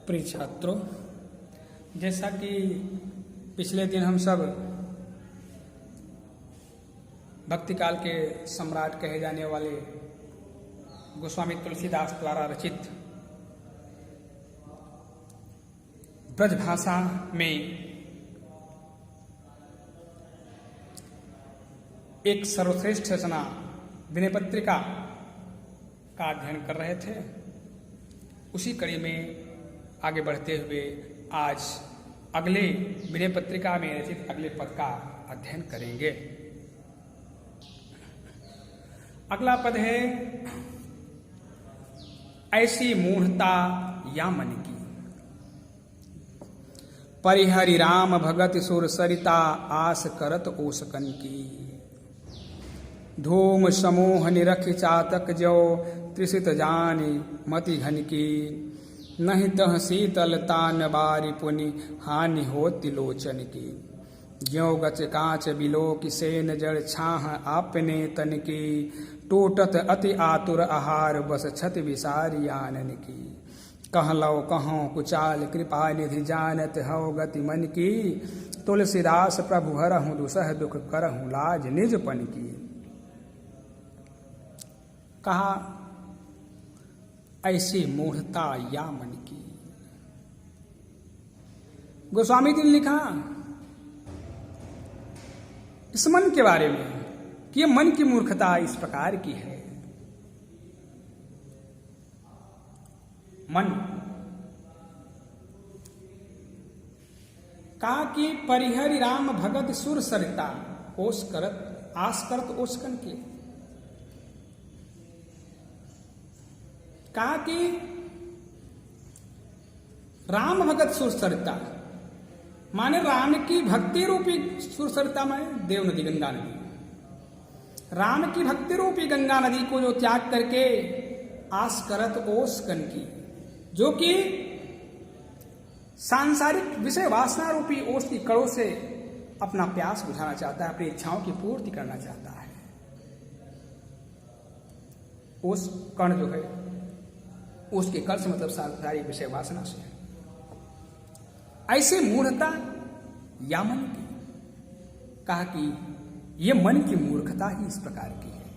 प्रिय छात्रों, जैसा कि पिछले दिन हम सब भक्ति काल के सम्राट कहे जाने वाले गोस्वामी तुलसीदास द्वारा रचित ब्रज भाषा में एक सर्वश्रेष्ठ रचना विनय पत्रिका का अध्ययन कर रहे थे। उसी कड़ी में आगे बढ़ते हुए आज अगले विनय पत्रिका में रचित अगले पद का अध्ययन करेंगे। अगला पद है, ऐसी मूढ़ता या मन की, परिहरि राम भगत सुर सरिता आस करत ओसकन की, धूम समूह निरख चातक जो त्रिसित जानी मति घन की, नहीं तह शीतल तान बारी पुनि हानि हो तिलोचन की, ज्यो गच कांच बिलो की सेन जड़ छाह आपने तन की, टूटत अति आतुर आहार बस छत विसारी आनन की, कह लो कहो कुचाल कृपा निधि जानत हो गति मन की, तुलसीदास प्रभु हरहु दुसह दुख करहु लाज निजपन की। कहा ऐसी मूढ़ता या मन की। गोस्वामी जी ने लिखा इस मन के बारे में कि ये मन की मूर्खता इस प्रकार की है। मन कहा कि परिहरि राम भगत सुर सरिता ओस करत आस करत ओसकन की। कहा कि राम भगत सुर सरिता माने राम की भक्ति रूपी सुर सरिता माने देव नदी गंगा नदी, राम की भक्ति रूपी गंगा नदी को जो त्याग करके आस करत ओस कन की, जो कि सांसारिक विषय वासना रूपी ओस की कड़ों से अपना प्यास बुझाना चाहता है, अपनी इच्छाओं की पूर्ति करना चाहता है। ओस कण जो है उसके कल से मतलब सांसारिक विषय वासना से। ऐसे मूढ़ता या मन की, कहा कि ये मन की मूर्खता ही इस प्रकार की है,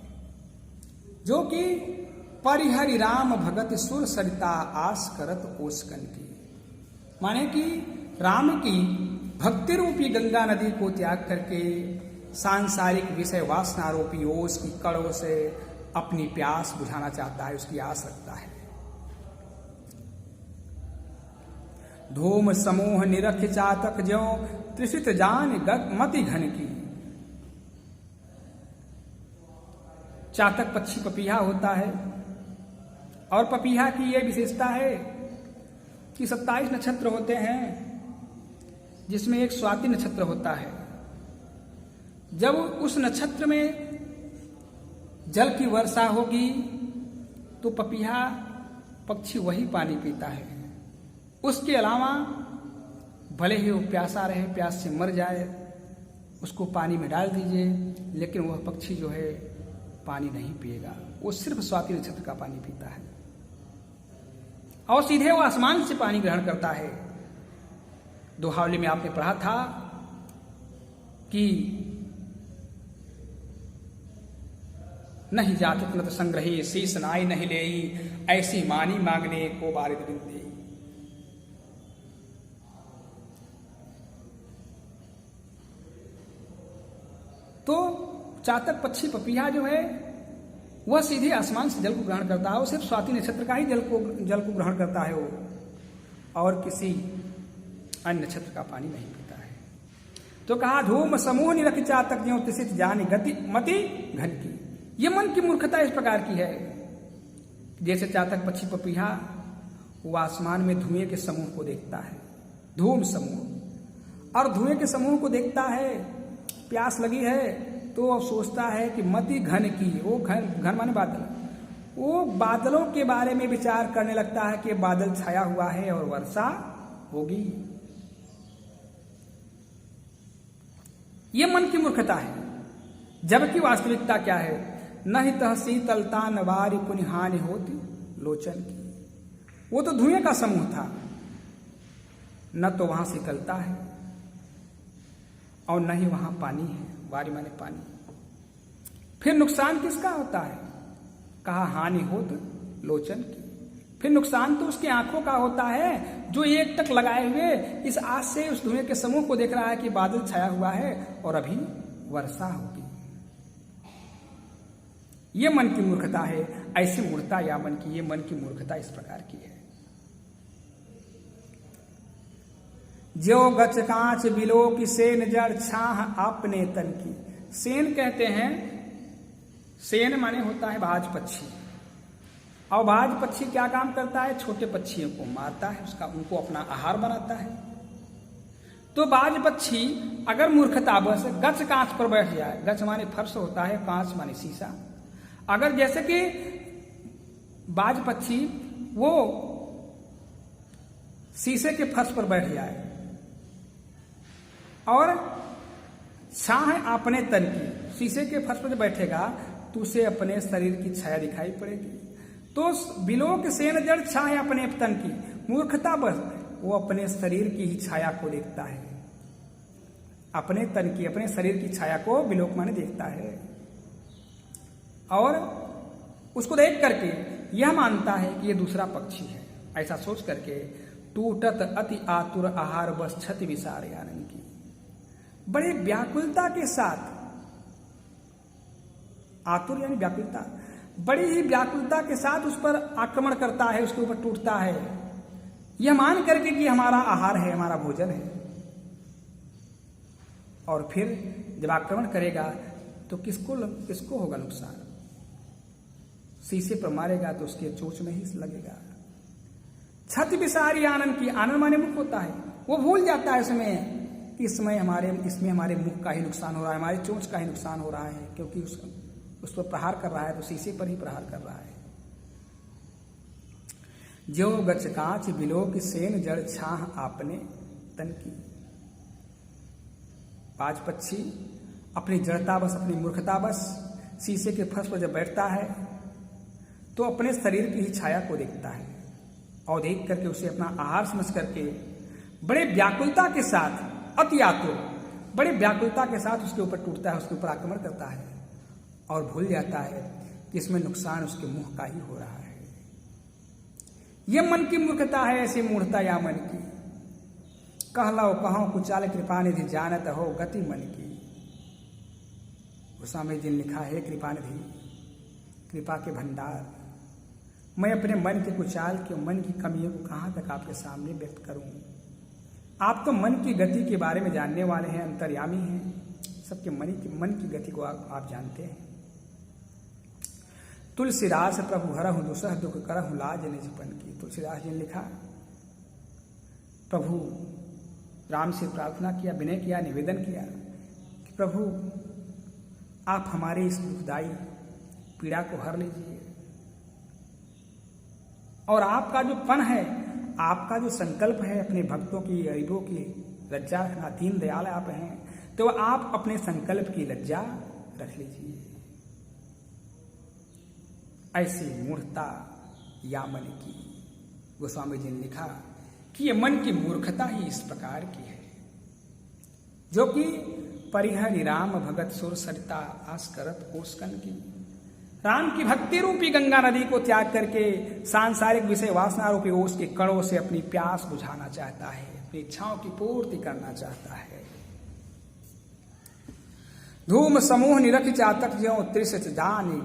जो कि परिहरि राम भगत सुर सरिता आस करत ओसकन की, माने कि राम की भक्ति रूपी गंगा नदी को त्याग करके सांसारिक विषय वासना रूपी ओस की कड़ों से अपनी प्यास बुझाना चाहता है, उसकी आस रखता है। धूम समूह निरख चातक ज्यो त्रिसित जान मति घन की। चातक पक्षी पपीहा होता है और पपीहा की यह विशेषता है कि 27 नक्षत्र होते हैं, जिसमें एक स्वाति नक्षत्र होता है। जब उस नक्षत्र में जल की वर्षा होगी तो पपीहा पक्षी वही पानी पीता है। उसके अलावा भले ही वो प्यासा रहे, प्यास से मर जाए, उसको पानी में डाल दीजिए, लेकिन वह पक्षी जो है पानी नहीं पिएगा, वो सिर्फ स्वाति नक्षत्र का पानी पीता है और सीधे वो आसमान से पानी ग्रहण करता है। दोहावली में आपने पढ़ा था कि नहीं जात नत संग्रही शीस नाई नहीं लेई, ऐसी मानी मांगने को बारिद बिनती। तो चातक पक्षी पपीहा जो है वह सीधे आसमान से जल को ग्रहण करता है, वो सिर्फ स्वाति नक्षत्र का ही जल को ग्रहण करता है वो, और किसी अन्य नक्षत्र का पानी नहीं पीता है। तो कहा धूम समूह निरख चातक ज्यों त्रिसित जानी गति मति घन की। ये मन की मूर्खता इस प्रकार की है, जैसे चातक पक्षी पपीहा वो आसमान में धुएं के समूह को देखता है, धूम समूह, और धुएं के समूह को देखता है, प्यास लगी है तो अब सोचता है कि मति घन की, वो घन माने बादल, वो बादलों के बारे में विचार करने लगता है कि बादल छाया हुआ है और वर्षा होगी। ये मन की मूर्खता है, जबकि वास्तविकता क्या है, नहीं तह शीतलता नवारी पुनि हानि होती लोचन की। वो तो धुएं का समूह था, न तो वहां शीतलता है और न ही वहां पानी है, वारी माने पानी। फिर नुकसान किसका होता है? कहा हानि होत लोचन की। फिर नुकसान तो उसकी आंखों का होता है जो एक टक लगाए हुए इस आस से उस धुएं के समूह को देख रहा है कि बादल छाया हुआ है और अभी वर्षा होगी। ये मन की मूर्खता है। ऐसी मूर्खता या मन की, ये मन की मूर्खता इस प्रकार की है। जो गच कांच बिलो की सेन जड़ छाह आपने तन की। सेन कहते हैं, सेन माने होता है बाज पक्षी। और बाज पक्षी क्या काम करता है? छोटे पक्षियों को मारता है, उनको अपना आहार बनाता है। तो बाज पक्षी अगर मूर्खतावश गच कांच पर बैठ जाए, गच माने फर्श होता है, कांच माने शीशा। अगर जैसे कि बाज पक्षी वो शीशे के फर्श पर बैठ जाए और छाह अपने तन की, शीशे के फर्श पर जब बैठेगा तो उसे अपने शरीर की छाया दिखाई पड़ेगी। तो बिलोक सेन जड़ छाया अपने तन की, मूर्खता बस वो अपने शरीर की ही छाया को देखता है, अपने तन की, अपने शरीर की छाया को बिलोक माने देखता है और उसको देख करके यह मानता है कि ये दूसरा पक्षी है। ऐसा सोच करके टूटत अति आतुर आहार बस क्षति विसार आनंद की, बड़े व्याकुलता के साथ, आतुर यानी व्याकुलता, बड़ी ही व्याकुलता के साथ उस पर आक्रमण करता है, उसके ऊपर टूटता है, यह मान करके कि हमारा आहार है, हमारा भोजन है। और फिर जब आक्रमण करेगा तो किसको होगा नुकसान? शीशे पर मारेगा तो उसके चोंच में ही लगेगा। क्षति विसारी आनंद की, आनंद माने मुख होता है, वो भूल जाता है इसमें कि इसमें हमारे मुख का ही नुकसान हो रहा है, हमारे चोंच का ही नुकसान हो रहा है, क्योंकि उस पर प्रहार कर रहा है तो शीशे पर ही प्रहार कर रहा है। जो गच कांच बिलो की सेन जड़ छाह आपने तन की। बाज पक्षी अपनी जड़ता बस, अपनी मूर्खता बस शीशे के फर्श पर जब बैठता है तो अपने शरीर की ही छाया को देखता है और देख करके उसे अपना आहार समझ करके बड़े व्याकुलता के साथ, अति आतुर, बड़े व्याकुलता के साथ उसके ऊपर टूटता है, उसके ऊपर आक्रमण करता है और भूल जाता है कि इसमें नुकसान उसके मुंह का ही हो रहा है। यह मन की मूर्खता है। ऐसी मूर्खता या मन की कहलाओ कहो कुचाल कृपा निधि जानत हो गति मन की। गोस्वामी जी ने लिखा है, कृपा निधि, कृपा के भंडार, मैं अपने मन के कुचाल के, मन की कमियों को कहाँ तक आपके सामने व्यक्त करूं। आप तो मन की गति के बारे में जानने वाले हैं, अंतर्यामी हैं, सबके मन की गति को आप जानते हैं। तुलसीदास प्रभु हरहु दुसह दुख करहु लाज निजपन की। तुलसीदास जी ने लिखा, प्रभु राम से प्रार्थना किया, विनय किया, निवेदन किया कि प्रभु आप हमारे इस दुखदाई पीड़ा को हर लीजिए और आपका जो पन है, आपका जो संकल्प है अपने भक्तों की, गरीबों की लज्जा रखना, दीन दयाल आप हैं, तो आप अपने संकल्प की लज्जा रख लीजिए। ऐसी मूर्खता या मन की। गोस्वामी जी ने लिखा कि यह मन की मूर्खता ही इस प्रकार की है, जो कि परिहरि राम भगत सुर सरिता आस करत ओस्कन की। राम की भक्ति रूपी गंगा नदी को त्याग करके सांसारिक विषय वासना रूपी ओस के कणों से अपनी प्यास बुझाना चाहता है, अपनी इच्छाओं की पूर्ति करना चाहता है। धूम समूह निरख चातक ज्यों त्रिशत जानी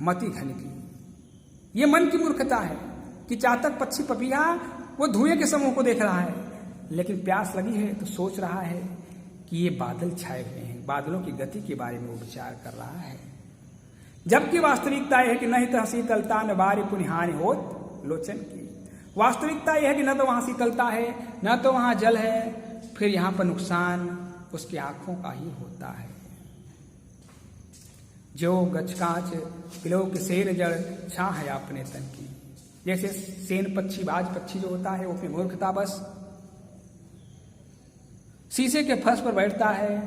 मति घन की। ये मन की मूर्खता है कि चातक पक्षी पपीहा वो धुएं के समूह को देख रहा है, लेकिन प्यास लगी है तो सोच रहा है कि ये बादल छाए हुए हैं, बादलों की गति के बारे में वो विचार कर रहा है। जबकि वास्तविकता यह है कि नहीं तो शीतलता न बारी पुनिहानि होत लोचन की। वास्तविकता यह है कि न तो वहां शीतलता है, न तो वहां जल है, फिर यहां पर नुकसान उसकी आंखों का ही होता है। जो गचकांच पिलो के सेन जड़ छा है अपने तन की। जैसे सेन पक्षी, बाज पक्षी जो होता है वो अपनी मूर्खता बस शीशे के फर्श पर बैठता है,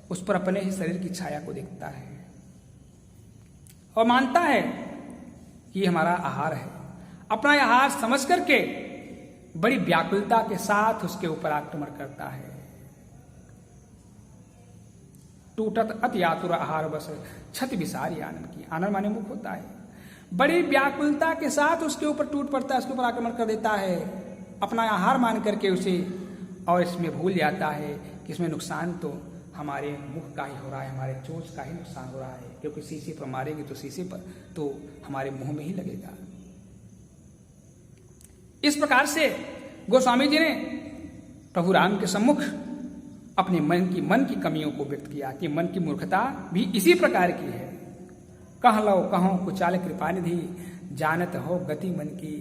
उस पर अपने ही शरीर की छाया को देखता है और मानता है कि हमारा आहार है। अपना आहार समझ करके बड़ी व्याकुलता के साथ उसके ऊपर आक्रमण करता है। टूटत अति आतुर आहार बस क्षति विसारी आनंद की। आनंद माने मुख होता है। बड़ी व्याकुलता के साथ उसके ऊपर टूट पड़ता है, उसके ऊपर आक्रमण कर देता है अपना आहार मान करके उसे, और इसमें भूल जाता है कि इसमें नुकसान तो हमारे मुख का ही हो रहा है, हमारे चोंच का ही नुकसान हो रहा है, क्योंकि शीशे पर मारेंगे तो शीशे पर तो हमारे मुंह में ही लगेगा। इस प्रकार से गोस्वामी जी ने प्रभु राम के सम्मुख अपने मन की कमियों को व्यक्त किया कि मन की मूर्खता भी इसी प्रकार की है। कह लो कहो कुचाल कृपानिधि, जानत हो गति मन की।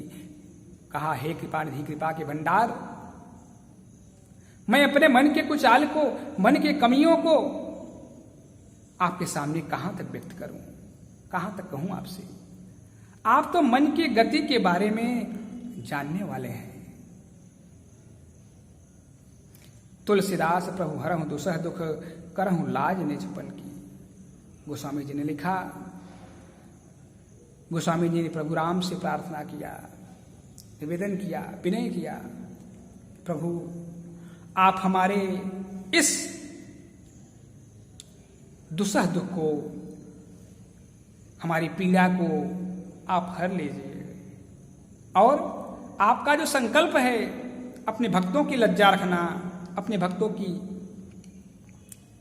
कहा, हे कृपानिधि, कृपा के भंडार, मैं अपने मन के कुचाल को, मन के कमियों को आपके सामने कहां तक व्यक्त करूं, कहां तक कहूं आपसे। आप तो मन की गति के बारे में जानने वाले हैं। तुलसीदास प्रभु हरहु दुसह दुख, करहु लाज निजपन की। गोस्वामी जी ने लिखा, गोस्वामी जी ने प्रभु राम से प्रार्थना किया, निवेदन किया, विनय किया, प्रभु आप हमारे इस दुसह दुख को, हमारी पीड़ा को आप हर लीजिए, और आपका जो संकल्प है अपने भक्तों की लज्जा रखना, अपने भक्तों की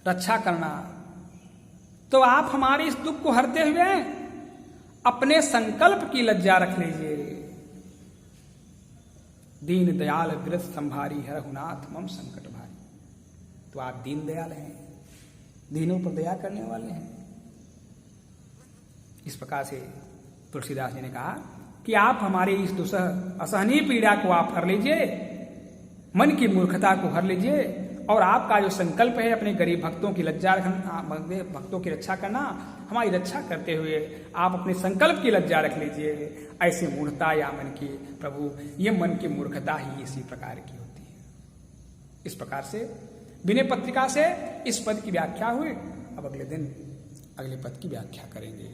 रक्षा करना, तो आप हमारे इस दुख को हरते हुए अपने संकल्प की लज्जा रख लीजिए। दीन दयाल ग्रस संभारी हरहुनाथ मम संकट भारी। तो आप दीन दयाल हैं, दीनों पर दया करने वाले हैं। इस प्रकार से तुलसीदास जी ने कहा कि आप हमारे इस दुसह असहनीय पीड़ा को आप हर लीजिए, मन की मूर्खता को हर लीजिए, और आपका जो संकल्प है अपने गरीब भक्तों की लज्जा रखना, भक्तों की रक्षा करना, हमारी रक्षा करते हुए आप अपने संकल्प की लज्जा रख लीजिए। ऐसी मूर्खता या मन की, प्रभु ये मन की मूर्खता ही इसी प्रकार की होती है। इस प्रकार से विनय पत्रिका से इस पद की व्याख्या हुई। अब अगले दिन अगले पद की व्याख्या करेंगे।